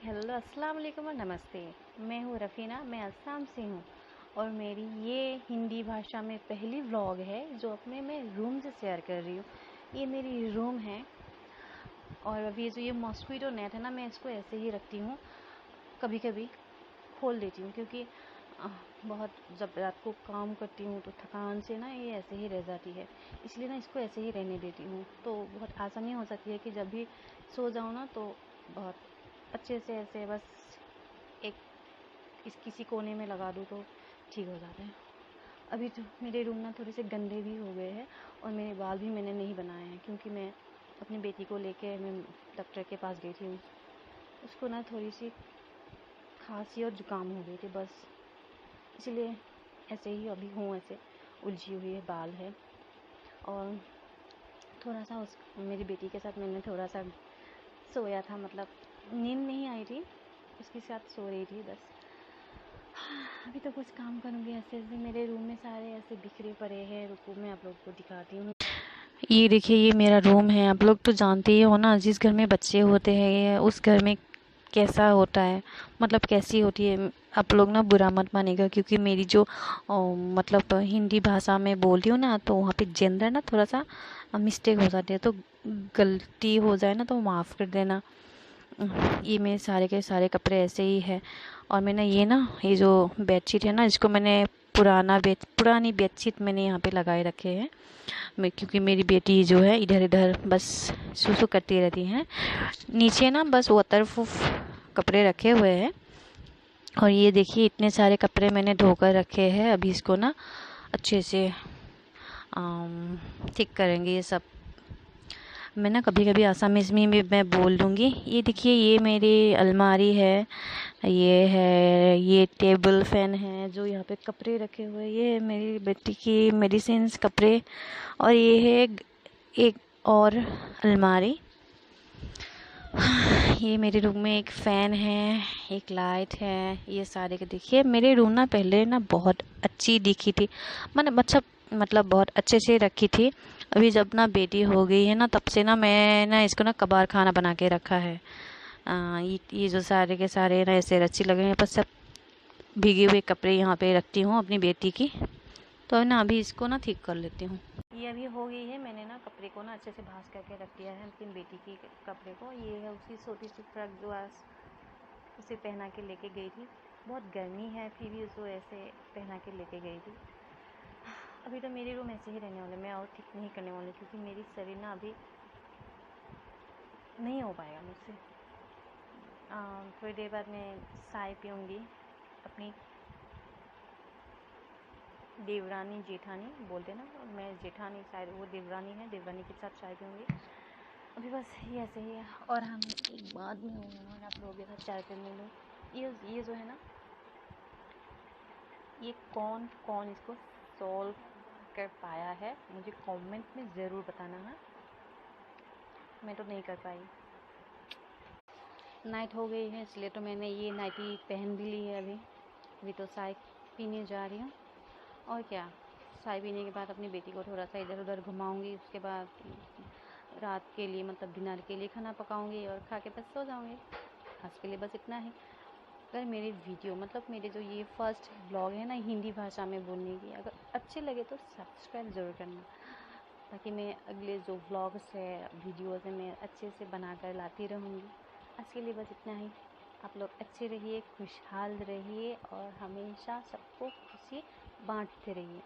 Hello, अस्सलाम वालेकुम और नमस्ते। मैं हूँ रफ़ीना, मैं असम से हूँ और मेरी ये हिंदी भाषा में पहली व्लॉग है जो अपने मैं रूम से शेयर कर रही हूँ। ये मेरी रूम है और अभी जो ये मॉस्क्वीटो नेट है ना, मैं इसको ऐसे ही रखती हूँ। कभी कभी खोल देती हूँ क्योंकि बहुत जब रात को काम करती हूँ तो थकान से ना ये ऐसे ही रह जाती है, इसलिए ना इसको ऐसे ही रहने देती हूँ। तो बहुत आसानी हो सकती है कि जब भी सो जाऊँ ना तो बहुत अच्छे से ऐसे बस एक इस किसी कोने में लगा दूँ तो ठीक हो जाते हैं। अभी तो मेरे रूम ना थोड़े से गंदे भी हो गए हैं और मेरे बाल भी मैंने नहीं बनाए हैं क्योंकि मैं अपनी बेटी को लेके मैं डॉक्टर के पास गई थी। उसको ना थोड़ी सी खांसी और जुकाम हो गई थी, बस इसलिए ऐसे ही अभी हूँ, ऐसे उलझी हुई है, बाल है। और थोड़ा सा मेरी बेटी के साथ मैंने थोड़ा सा सोया था, मतलब नींद नहीं आई थी, उसके साथ सो रही थी बस। अभी तो कुछ काम करूँगी। ऐसे ऐसे मेरे रूम में सारे ऐसे बिखरे पड़े हैं। रुको मैं आप लोग को दिखाती हूँ। ये देखिए, ये मेरा रूम है। आप लोग तो जानते ही हो ना, जिस घर में बच्चे होते हैं उस घर में कैसा होता है, मतलब कैसी होती है। आप लोग ना बुरा मत मानेगा क्योंकि मेरी जो मतलब हिंदी भाषा में बोलती हूँ ना, तो वहाँ पे जेंडर ना थोड़ा सा मिस्टेक हो जाती है, तो गलती हो जाए ना तो माफ़ कर देना। ये मेरे सारे के सारे कपड़े ऐसे ही है। और मैंने ये जो बेडशीट है ना, इसको मैंने पुरानी बेडशीट मैंने यहाँ पे लगाए रखे हैं। क्योंकि मेरी बेटी जो है इधर इधर बस सुसु करती रहती है। नीचे ना बस वाटरप्रूफ कपड़े रखे हुए हैं। और ये देखिए, इतने सारे कपड़े मैंने धोकर रखे हैं। अभी इसको ना अच्छे से ठीक करेंगे ये सब। मैं ना कभी कभी आसामीज़ में भी मैं बोल दूँगी। ये देखिए, ये मेरी अलमारी है, ये टेबल फैन है जो यहाँ पे कपड़े रखे हुए हैं। ये है मेरी बेटी की मेडिसिन्स कपड़े। और ये है एक और अलमारी। ये मेरे रूम में एक फ़ैन है, एक लाइट है। ये सारे के देखिए, मेरे रूम ना पहले ना बहुत अच्छी दिखी थी, मतलब बहुत अच्छे से रखी थी। अभी जब ना बेटी हो गई है ना, तब से ना मैं ना इसको ना कबाड़ खाना बना के रखा है। ये जो सारे के सारे ना ऐसे रस्सी लगे हैं, बस सब भीगे हुए कपड़े यहाँ पे रखती हूँ अपनी बेटी की। तो ना अभी इसको ना ठीक कर लेती हूँ। ये अभी हो गई है। मैंने ना कपड़े को ना अच्छे से भांज करके रख दिया है अपनी बेटी की कपड़े को। ये है उसकी छोटी सी फ्रॉक जो आज उसे पहना के लेके गई थी। बहुत गर्मी है फिर भी उसको ऐसे पहना के लेके गई थी। अभी तो मेरे रूम ऐसे ही रहने वाले, मैं और ठीक नहीं करने वाली क्योंकि मेरी शरीर ना अभी नहीं हो पाएगा मुझसे। थोड़ी देर बाद मैं चाय पीऊँगी। अपनी देवरानी जेठानी बोलते ना, मैं जेठानी, शायद वो देवरानी है, देवरानी के साथ चाय पीऊँगी। अभी बस ये ऐसे ही है। और हम एक बाद में और आप लोगों के साथ चाय पीने लो। ये जो है ना, ये कौन कौन इसको सॉल्व कर पाया है मुझे कमेंट में ज़रूर बताना है। मैं तो नहीं कर पाई। नाइट हो गई है इसलिए तो मैंने ये नाइटी पहन भी ली है। अभी तो चाय पीने जा रही हूँ। और क्या, चाय पीने के बाद अपनी बेटी को थोड़ा सा इधर उधर घुमाऊंगी। उसके बाद रात के लिए, मतलब डिनर के लिए खाना पकाऊंगी और खा के बस सो जाऊंगी। आज के लिए बस इतना ही। अगर मेरे वीडियो, मतलब मेरे जो ये फर्स्ट ब्लॉग है ना हिंदी भाषा में बोलने की, अगर अच्छे लगे तो सब्सक्राइब ज़रूर करना, ताकि मैं अगले जो व्लॉग्स है, वीडियोज़ है, मैं अच्छे से बना कर लाती रहूँगी। आज के लिए बस इतना ही। आप लोग अच्छे रहिए, खुशहाल रहिए और हमेशा सबको खुशी बांटते रहिए।